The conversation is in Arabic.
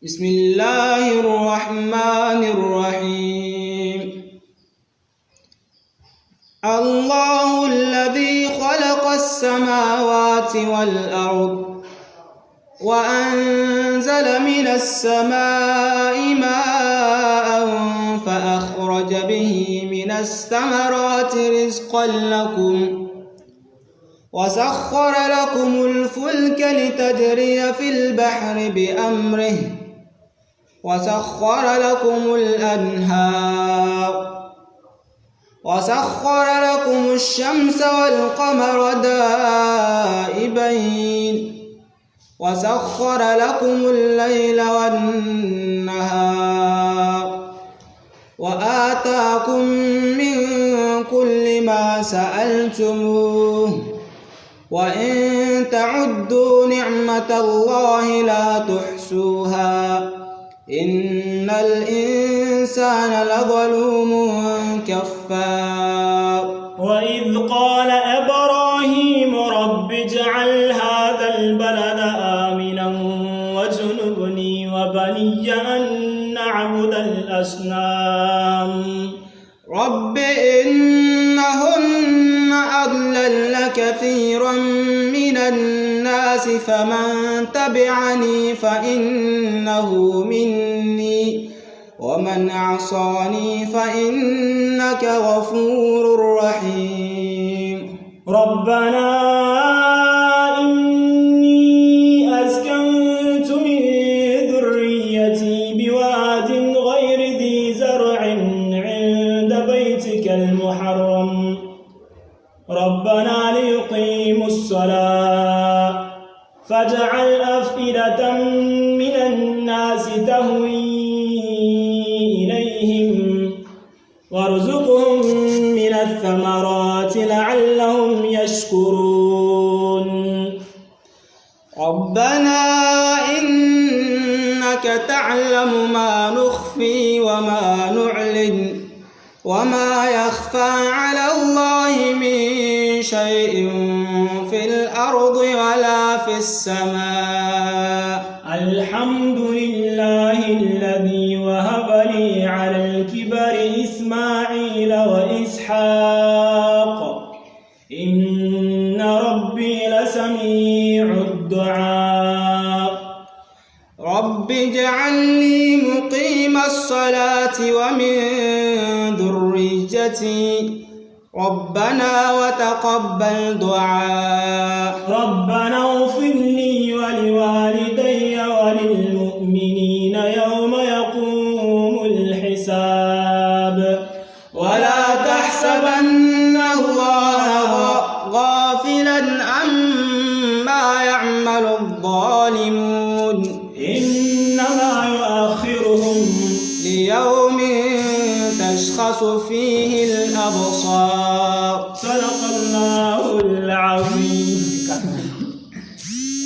بسم الله الرحمن الرحيم. الله الذي خلق السماوات والأرض وأنزل من السماء ماء فأخرج به من الثمرات رزقا لكم وسخر لكم الفلك لتجري في البحر بأمره وسخر لكم الأنهار وسخر لكم الشمس والقمر دائبين وسخر لكم الليل والنهار وآتاكم من كل ما سألتموه وإن تعدوا نعمة الله لا تحصوها إن الإنسان لظلوم كفار. وإذ قال إبراهيم رب اجعل هذا البلد آمنا واجنبني وبني أن نعبد الأصنام. رب إنهن أضللن كثيرا من الناس فمن تبعني فإنه مني ومن عصاني فإنك غفور رحيم. ربنا إني أسكنت من ذريتي بواد غير ذي زرع عند بيتك المحرم ربنا ليقيموا الصلاة فاجعل أفئدة من الناس تهوي إليهم وارزقهم من الثمرات لعلهم يشكرون. ربنا إنك تعلم ما نخفي وما نعلن وما يخفى على الله من شيء في الأرض ولا في السماء. الحمد لله الذي وهب لي على الكبر إسماعيل وإسحاق إن ربي لسميع الدعاء. رب اجعلني مقيم الصلاة ومن ذريتي ربنا وتقبل دعاء. ربنا اغفر لي ولوالدي وللمؤمنين يوم يقوم الحساب. ولا تحسبن الله غافلا عما يعمل الظالمون إنما يؤخرهم ليوم تشخص فيه الأبصار. صدق الله العظيم.